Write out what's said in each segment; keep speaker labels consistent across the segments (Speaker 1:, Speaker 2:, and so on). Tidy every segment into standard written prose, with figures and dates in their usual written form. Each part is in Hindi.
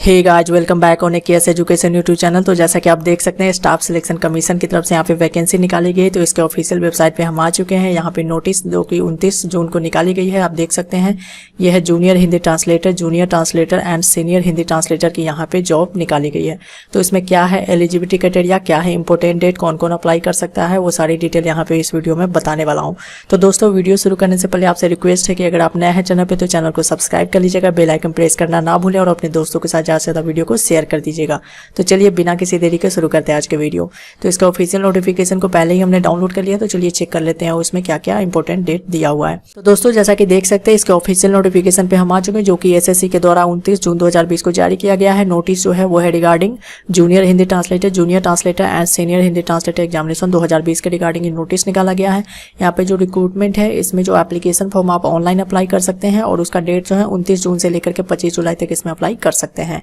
Speaker 1: Hey guys, welcome back on KS education YouTube channel. तो जैसा कि आप देख सकते हैं, स्टाफ सिलेक्शन कमीशन की तरफ से यहाँ पे वैकेंसी निकाली गई है। तो इसके ऑफिशियल वेबसाइट पे हम आ चुके हैं। यहाँ पे नोटिस जो कि 29 जून को निकाली गई है, आप देख सकते हैं। यह है junior Hindi translator, junior translator and senior Hindi translator की यहाँ पे जॉब निकाली गई है। तो इसमें क्या है एलिजिबिलिटी क्राइटेरिया, क्या है इंपॉर्टेंट डेट, कौन कौन अप्लाई कर सकता है, वो सारी डिटेल यहाँ पे इस वीडियो में बताने वाला हूँ। तो दोस्तों, वीडियो शुरू करने से पहले आपसे रिक्वेस्ट है कि अगर आप नए हैं चैनल पे तो चैनल को सब्सक्राइब कर लीजिएगा, बेल आइकन प्रेस करना ना भूलें और अपने दोस्तों के साथ ज़्यादा से ज़्यादा वीडियो को शेयर कर दीजिएगा। तो चलिए बिना किसी देरी के शुरू करते हैं आज के वीडियो। तो इसका ऑफिशियल नोटिफिकेशन को पहले ही हमने डाउनलोड कर लिया, तो चलिए चेक कर लेते हैं उसमें क्या क्या इंपॉर्टेंट डेट दिया हुआ है। तो दोस्तों, जैसा कि देख सकते हैं, इसके ऑफिशियल नोटिफिकेशन पे हम आ चुके हैं, जो कि एसएससी के द्वारा 29 जून 2020 को जारी किया गया है। नोटिस जो है वो है regarding junior Hindi translator and senior Hindi translator examination 2020 के रिगार्डिंग नोटिस निकाला गया है। यहाँ पे जो रिक्रूटमेंट है, इसमें जो एप्लीकेशन फॉर्म आप ऑनलाइन अप्लाई कर सकते हैं और उसका डेट जो है 29 जून से लेकर के 25 जुलाई तक इसमें अप्लाई कर सकते हैं।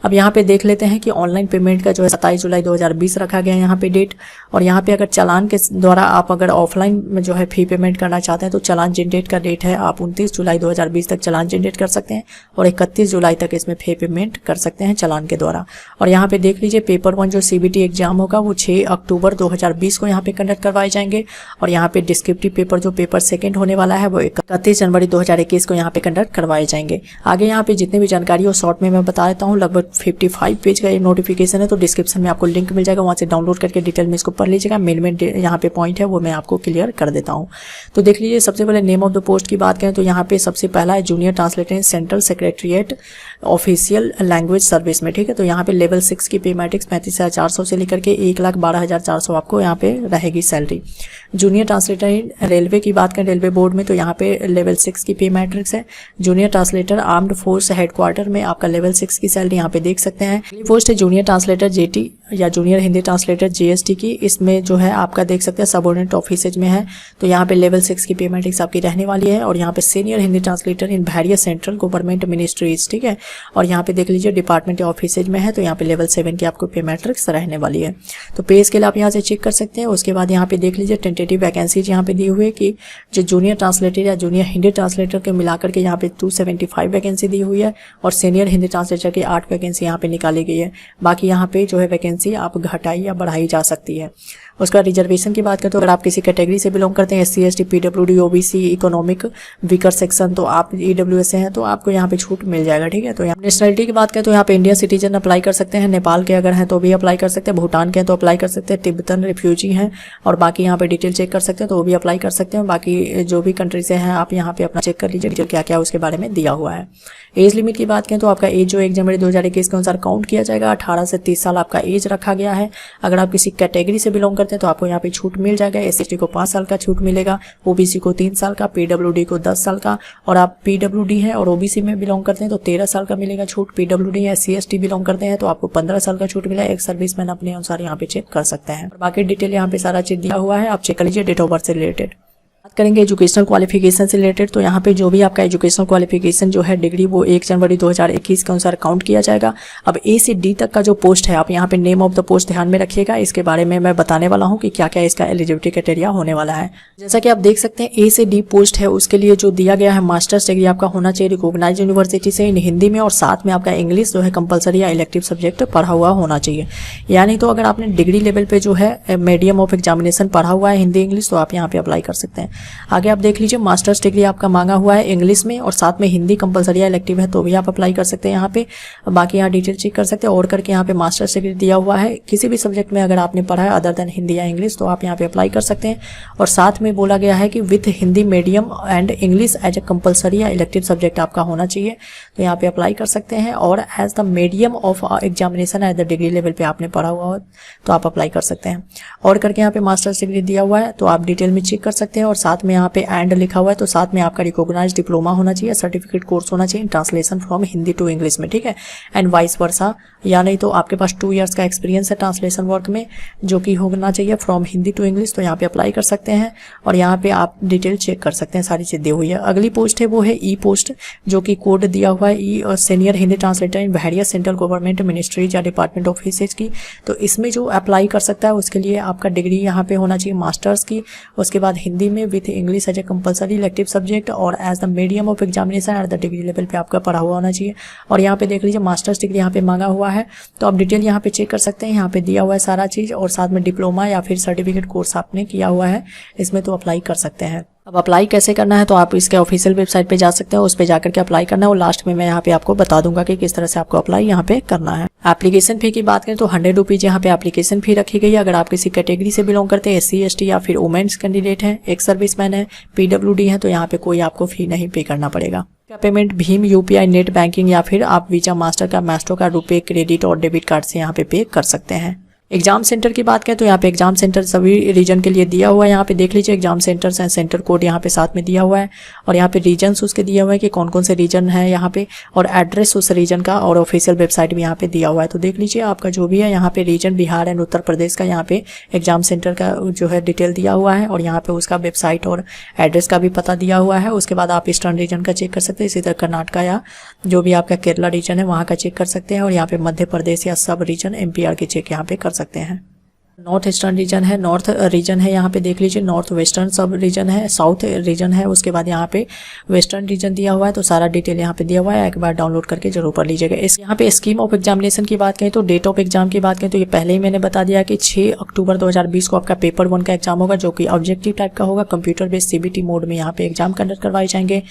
Speaker 1: अब यहाँ पे देख लेते हैं कि ऑनलाइन पेमेंट का जो है 27 जुलाई 2020 रखा गया है यहाँ पे डेट। और यहाँ पे अगर चालान के द्वारा आप अगर ऑफलाइन में जो है फी पेमेंट करना चाहते हैं तो चालान जनरेट का डेट है, आप 29 जुलाई 2020 तक चालान जनरेट कर सकते हैं और 31 जुलाई तक इसमें फी पेमेंट कर सकते हैं चालान के द्वारा। और यहाँ पे देख लीजिए, पेपर 1 जो सीबीटी एग्जाम होगा वो 6 अक्टूबर 2020 को यहाँ पे कंडक्ट करवाए जाएंगे। और यहाँ पे डिस्क्रिप्टिव पेपर जो पेपर सेकेंड होने वाला है वो 31 जनवरी 2021 को यहाँ पे कंडक्ट करवाए जाएंगे। आगे यहाँ पे जितने भी जानकारी हो शॉर्ट में मैं बता देता हूँ। लगभग 55 पेज का ये नोटिफिकेशन है, तो डिस्क्रिप्शन में आपको लिंक मिल जाएगा, वहाँ से डाउनलोड करके डिटेल में इसको पढ़ लीजिएगा। मेन यहाँ पे पॉइंट है वो मैं आपको क्लियर कर देता हूँ। तो देख लीजिए, सबसे पहले नेम ऑफ द पोस्ट की बात करें तो यहाँ पे सबसे पहला है junior translator central secretariat official language service में, ठीक है। तो यहाँ पे लेवल 6 की पे मैट्रिक्स 35,400 से लेकर के 1,12,400 आपको यहाँ पे रहेगी सैलरी। जूनियर ट्रांसलेटर रेलवे की बात करें, रेलवे बोर्ड में, तो यहाँ पे लेवल 6 की पे मैट्रिक्स है। Junior translator armed force headquarter में आपका लेवल 6 की सैलरी यहाँ पे देख सकते हैं। पोस्ट है जूनियर ट्रांसलेटर जेटी या जूनियर हिंदी ट्रांसलेटर जीएसटी की, इसमें जो है आपका देख सकते हैं सबऑर्डिनेट ऑफिसेज में है। तो यहाँ पे लेवल 6 की पे मैट्रिक्स आपकी रहने वाली है। और यहाँ पे senior Hindi translator in various central government ministries, ठीक है। और यहाँ पे देख लीजिए डिपार्टमेंट ऑफिसेज में है, तो यहाँ पे लेवल 7 की आपको पे मैट्रिक्स रहने वाली है। तो पे स्केल आप यहाँ से चेक कर सकते हैं। उसके बाद यहाँ पे देख लीजिए टेंटेटिव वैकेंसीज यहाँ पे दी हुई है कि जो जूनियर ट्रांसलेटर या जूनियर हिंदी ट्रांसलेटर के मिलाकर के यहाँ पे 275 वैकेंसी दी हुई है और सीनियर हिंदी ट्रांसलेटर की 8 वैकेंसी यहाँ पे निकाली गई है। बाकी यहाँ पे जो है वैकेंसी आप घटाई या बढ़ाई जा सकती है। उसका रिजर्वेशन की बात करें तो अगर आप किसी कैटेगरी से बिलोंग करते हैं, SC ST PWD OBC economic weaker section, तो आप EWS से हैं तो आपको यहाँ पे छूट मिल जाएगा, ठीक है। तो यहाँ नेशनलिटी की बात करें तो यहाँ पे इंडियन सिटीजन अप्लाई कर सकते हैं, नेपाल के अगर हैं तो भी अप्लाई कर सकते हैं, भूटान के हैं तो अप्लाई कर सकते हैं, तिब्बतन रिफ्यूजी हैं और बाकी यहाँ पे डिटेल चेक कर सकते हैं तो वो भी अप्लाई कर सकते हैं। बाकी जो भी कंट्री से हैं आप यहाँ पे अपना चेक कर लीजिए डिटेल क्या क्या उसके बारे में दिया हुआ है। एज लिमिट की बात करें तो आपका एज जो 1 जनवरी 2021 के अनुसार काउंट किया जाएगा। 18 से 30 साल आपका एज रखा गया है। अगर आप किसी कैटेगरी से बिलोंग करते हैं तो आपको यहाँ पे छूट मिल जाएगा। SC ST को 5 साल का छूट मिलेगा, OBC को 3 साल का, PWD को 10 साल का। और आप PWD है और OBC में बिलोंग करते हैं तो 13 साल का मिलेगा छूट। PWD या SC ST बिलोंग करते हैं तो आपको 15 साल का छूट मिला। एक सर्विसमैन अपने अनुसार यहाँ पे चेक कर सकते हैं। बाकी डिटेल यहाँ पे सारा चीज दिया हुआ है, आप चेक कर लीजिए। डेट ऑफ बर्थ से रिलेटेड बात करेंगे एजुकेशनल क्वालिफिकेशन से रिलेटेड, तो यहाँ पे जो भी आपका एजुकेशनल क्वालिफिकेशन जो है डिग्री वो 1 जनवरी 2021 के अनुसार काउंट किया जाएगा। अब A से D तक का जो पोस्ट है, आप यहाँ पे नेम ऑफ द पोस्ट ध्यान में रखिएगा। इसके बारे में मैं बताने वाला हूँ कि क्या क्या इसका एलिजिबिलिटी क्राइटेरिया होने वाला है। जैसा कि आप देख सकते हैं, A से D पोस्ट है उसके लिए जो दिया गया है मास्टर्स डिग्री आपका होना चाहिए रिकॉग्नाइज्ड यूनिवर्सिटी से इन हिंदी में, और साथ में आपका इंग्लिश जो है कंपलसरी या इलेक्टिव सब्जेक्ट पढ़ा हुआ होना चाहिए। यानी तो अगर आपने डिग्री लेवल पे जो है मीडियम ऑफ एग्जामिनेशन पढ़ा हुआ है हिंदी इंग्लिश, तो आप यहाँ पे अप्लाई कर सकते हैं। आगे आप देख लीजिए, मास्टर्स डिग्री आपका मांगा हुआ है इंग्लिश में और साथ में हिंदी कंपलसरी या इलेक्टिव है तो भी आप अप्लाई कर सकते हैं यहाँ पे। बाकी यहाँ डिटेल चेक कर सकते हैं। और करके यहाँ पे मास्टर्स डिग्री दिया हुआ है किसी भी सब्जेक्ट में अगर आपने पढ़ा है अदर देन हिंदी या इंग्लिश, तो आप यहाँ पे अप्लाई कर सकते हैं। और साथ में बोला गया है कि with Hindi medium and English as a compulsory या इलेक्टिव सब्जेक्ट आपका होना चाहिए, तो यहाँ पे अप्लाई कर सकते हैं। और as the medium of examination at the degree level पे आपने पढ़ा हुआ हो तो आप अप्लाई कर सकते हैं। और करके यहाँ पे मास्टर्स डिग्री दिया हुआ है तो आप डिटेल में चेक कर सकते हैं। और साथ में यहाँ पे एंड लिखा हुआ है तो साथ में आपका रिकॉग्नाइज्ड डिप्लोमा होना चाहिए, सर्टिफिकेट कोर्स होना चाहिए translation from Hindi to English में, ठीक है। एंड वाइस वर्सा, या नहीं तो आपके पास 2 इयर्स का एक्सपीरियंस है ट्रांसलेशन वर्क में जो कि होना चाहिए फ्रॉम हिंदी टू इंग्लिश, तो यहाँ पे अप्लाई कर सकते हैं। और यहाँ पे आप डिटेल चेक कर सकते हैं, सारी चीज़ दी हुई है। अगली पोस्ट है वो है ई पोस्ट, जो कि कोड दिया हुआ है ई और senior Hindi translator in various central government ministries या डिपार्टमेंट ऑफिसेज की। तो इसमें जो अप्लाई कर सकता है उसके लिए आपका डिग्री यहाँ पे होना चाहिए मास्टर्स की, उसके बाद हिंदी में with English as a compulsory elective subject और as the medium of examination at the degree level पे आपका पढ़ा हुआ होना चाहिए। और यहाँ पे देख लीजिए मास्टर्स डिग्री यहाँ पे मांगा हुआ है, तो आप डिटेल यहाँ पे चेक कर सकते हैं, यहाँ पे दिया हुआ है सारा चीज़, और साथ में डिप्लोमा या फिर सर्टिफिकेट कोर्स आपने किया हुआ है इसमें, तो अप्लाई कर सकते हैं। अब अप्लाई कैसे करना है, तो आप इसके ऑफिशियल वेबसाइट पे जा सकते हैं, उस पे जाकर के अप्लाई करना है, और लास्ट में मैं यहाँ पे आपको बता दूंगा कि किस तरह से आपको अप्लाई यहाँ पे करना है। एप्लीकेशन फी की बात करें तो 100 रुपीज़ यहाँ पे एप्लीकेशन फी रखी गई है। अगर आप किसी कैटेगरी से बिलोंग करते हैं, SC ST या फिर वुमेन्स कैंडिडेट हैं, एक सर्विसमैन है, PWD है, तो यहाँ पे कोई आपको फी नहीं पे करना पड़ेगा। का payment Bhim UPI net banking या फिर आप वीजा मास्टर का मैस्ट्रो का रुपए क्रेडिट और डेबिट कार्ड से यहाँ पे कर सकते हैं। एग्जाम सेंटर की बात करें तो यहाँ पे एग्जाम सेंटर सभी रीजन के लिए दिया हुआ है। यहाँ पे देख लीजिए exam centres and centre code यहाँ पे साथ में दिया हुआ है, और यहाँ पे रीजन्स उसके दिया हुआ है कि कौन कौन से रीजन है यहाँ पे, और एड्रेस उस रीजन का, और ऑफिशियल वेबसाइट भी यहाँ पे दिया हुआ है। तो देख लीजिए आपका जो भी है यहाँ पे रीजन बिहार एंड उत्तर प्रदेश का यहाँ पे एग्जाम सेंटर का जो है डिटेल दिया हुआ है, और यहाँ पे उसका वेबसाइट और एड्रेस का भी पता दिया हुआ है। उसके बाद आप ईस्टर्न रीजन का चेक कर सकते हैं, इसी तरह कर्नाटका या जो भी आपका केरला रीजन है वहाँ का चेक कर सकते हैं, और यहाँ पे मध्य प्रदेश या सब रीजन MPR के चेक यहाँ पे कर सकते हैं। नॉर्थ ईस्टर्न रीजन है, नॉर्थ रीजन है, यहाँ पे देख लीजिए नॉर्थ वेस्टर्न सब रीजन है, साउथ रीजन है, उसके बाद यहाँ पे वेस्टर्न रीजन दिया हुआ है। तो सारा डिटेल यहाँ पे दिया हुआ है, एक बार डाउनलोड करके जरूर पढ़ लीजिएगा। इस यहाँ पे स्कीम ऑफ एग्जामिनेशन की बात करें तो डेट ऑफ एग्जाम की बात करें तो ये पहले ही मैंने बता दिया कि 6 अक्टूबर 2020 को आपका पेपर 1 का एग्जाम होगा, जो कि ऑब्जेक्टिव टाइप का होगा। कंप्यूटर बेस्ड CBT मोड में यहाँ पे एग्जाम कंडक्ट करवाए जाएंगे,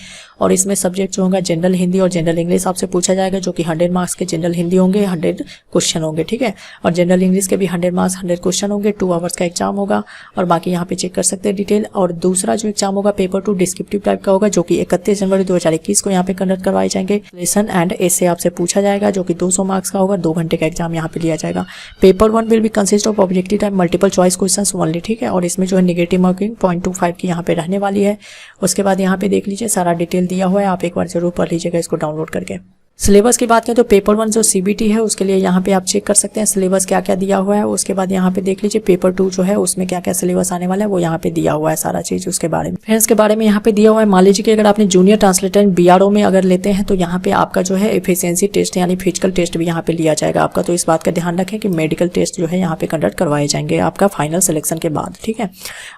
Speaker 1: और इसमें सब्जेक्ट जो होगा जनरल हिंदी और जनरल इंग्लिश आपसे पूछा जाएगा, जो कि 100 मार्क्स के जनरल हिंदी होंगे, 100 क्वेश्चन होंगे, ठीक है, और जनरल इंग्लिश के भी 100 मार्क्स 100 क्वेश्चन होंगे, 2 आवर्स का एग्जाम होगा। और बाकी यहाँ पे चेक कर सकते हैं डिटेल। और दूसरा जो एग्जाम होगा पेपर 2 डिस्क्रिप्टिव टाइप का होगा, जो कि 31 जनवरी 2021 को यहाँ पे कंडक्ट करवाए जाएंगे। लेसन एंड एसे आपसे पूछा जाएगा, जो कि 200 मार्क्स का होगा, 2 घंटे का एग्जाम यहाँ पे लिया जाएगा। Paper 1 will be consist of objective type multiple choice questions only, ठीक है, और इसमें जो है नेगेटिव मार्किंग 0.25 की यहाँ पे रहने वाली है। उसके बाद यहाँ पे देख लीजिए सारा डिटेल दिया हुआ है, आप एक बार जरूर पढ़ लीजिएगा इसको डाउनलोड करके। सिलेबस की बात करें तो पेपर 1 जो CBT है उसके लिए यहाँ पे आप चेक कर सकते हैं सिलेबस क्या क्या दिया हुआ है। उसके बाद यहाँ पे देख लीजिए पेपर 2 जो है उसमें क्या क्या सिलेबस आने वाला है वो यहाँ पे दिया हुआ है सारा चीज उसके बारे में। फ्रेंड्स के बारे में यहाँ पे दिया हुआ है, मान लीजिए कि अगर आपने जूनियर ट्रांसलेटर BRO में अगर लेते हैं तो यहाँ पे आपका जो है एफिशिएंसी टेस्ट यानी फिजिकल टेस्ट भी यहाँ पे लिया जाएगा आपका। तो इस बात का ध्यान रखें कि मेडिकल टेस्ट जो है यहाँ पे कंडक्ट करवाए जाएंगे आपका फाइनल सिलेक्शन के बाद, ठीक है।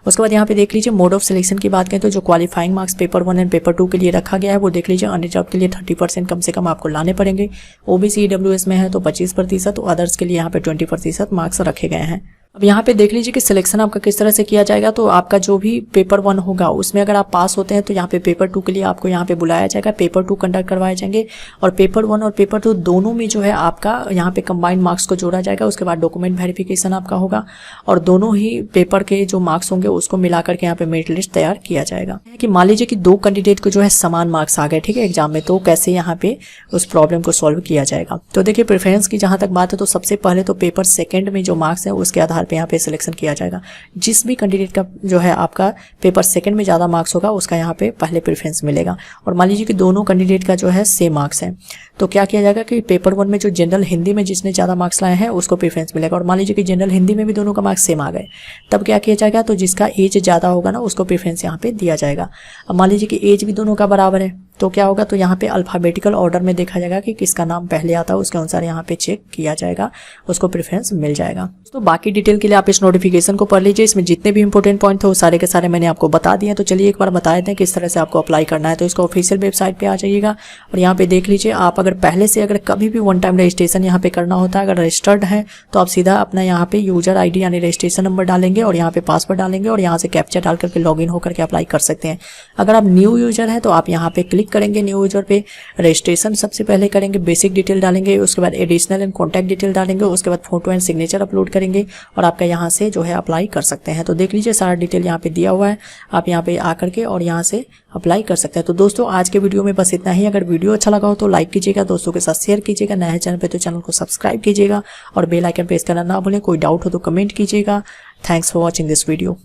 Speaker 1: उसके बाद यहाँ पे देख लीजिए मोड ऑफ सिलेक्शन की बात करें तो जो qualifying marks paper 1 and paper 2 के लिए रखा गया है वो देख लीजिए। अनरिजर्व के लिए 30% कम से कम आपको लाने पड़ेंगे, OBC EWS में है तो 25%, तो अदर्स के लिए यहाँ पे 20% मार्क्स रखे गए हैं। अब यहाँ पे देख लीजिए कि सिलेक्शन आपका किस तरह से किया जाएगा। तो आपका जो भी पेपर 1 होगा उसमें अगर आप पास होते हैं तो यहाँ पे पेपर 2 के लिए आपको यहाँ पे बुलाया जाएगा, पेपर 2 कंडक्ट करवाए जाएंगे। और पेपर 1 और पेपर 2 दोनों में जो है आपका यहाँ पे कंबाइंड मार्क्स को जोड़ा जाएगा। उसके बाद डॉक्यूमेंट वेरिफिकेशन आपका होगा और दोनों ही पेपर के जो मार्क्स होंगे उसको मिलाकर के यहाँ पे मेरिट लिस्ट तैयार किया जाएगा। कि मान लीजिए कि 2 कैंडिडेट को जो है समान मार्क्स आ गए, ठीक है, एग्जाम में, तो कैसे यहाँ पे उस प्रॉब्लम को सॉल्व किया जाएगा। तो देखिए प्रेफरेंस की जहां तक बात है तो सबसे पहले तो पेपर 2 में जो मार्क्स है उसके आधार पर यहाँ पे सिलेक्शन किया जाएगा। जिस भी कैंडिडेट का जो है आपका पेपर 2 में ज्यादा मार्क्स होगा उसका यहाँ पे पहले प्रेफरेंस मिलेगा। और मान लीजिए कि दोनों कैंडिडेट का जो है सेम मार्क्स है तो क्या किया जाएगा कि पेपर 1 में जो जनरल हिंदी में जिसने ज्यादा मार्क्स लाए हैं उसको प्रेफरेंस मिलेगा। और मान लीजिए कि जनरल हिंदी में भी दोनों का मार्क्स सेम आ गए, तब क्या किया जाएगा, तो जिसका एज ज्यादा होगा ना उसको प्रेफरेंस यहाँ पे दिया जाएगा। अब मान लीजिए कि एज भी दोनों का बराबर है तो क्या होगा, तो यहाँ पे अल्फाबेटिकल ऑर्डर में देखा जाएगा कि किसका नाम पहले आता है, उसके अनुसार यहाँ पे चेक किया जाएगा, उसको प्रेफरेंस मिल जाएगा। तो बाकी डिटेल के लिए आप इस नोटिफिकेशन को पढ़ लीजिए, इसमें जितने भी इंपॉर्टेंट पॉइंट थे वो सारे के सारे मैंने आपको बता दिए। तो चलिए एक बार बता देते हैं किस तरह से आपको अप्लाई करना है। तो इसको ऑफिशियल वेबसाइट पे आ जाइएगा और यहाँ पे देख लीजिए, आप अगर पहले से अगर कभी भी 1 टाइम रजिस्ट्रेशन यहाँ पे करना होता है, अगर रजिस्टर्ड है तो आप सीधा अपना यहाँ पे यूजर ID यानी रजिस्ट्रेशन नंबर डालेंगे और यहाँ पे पासवर्ड डालेंगे और यहाँ से कैप्चा डाल करके लॉगिन होकर के अप्लाई कर सकते हैं। अगर आप न्यू यूजर है तो आप यहाँ पे क्लिक करेंगे, न्यू यूजर पे रजिस्ट्रेशन सबसे पहले करेंगे, बेसिक डिटेल डालेंगे, उसके बाद एडिशनल एंड कॉन्टैक्ट डिटेल डालेंगे, उसके बाद फोटो एंड सिग्नेचर अपलोड करेंगे और आपका यहाँ से जो है अप्लाई कर सकते हैं। तो देख लीजिए सारा डिटेल यहाँ पे दिया हुआ है, आप यहाँ पे आकर के और यहाँ से अप्लाई कर सकते हैं। तो दोस्तों आज के वीडियो में बस इतना ही। अगर वीडियो अच्छा लगा हो तो लाइक कीजिएगा, दोस्तों के साथ शेयर कीजिएगा, नए चैनल पे तो चैनल को सब्सक्राइब कीजिएगा और बेल आइकन प्रेस करना ना भूलें। कोई डाउट हो तो कमेंट कीजिएगा। Thanks for watching this video.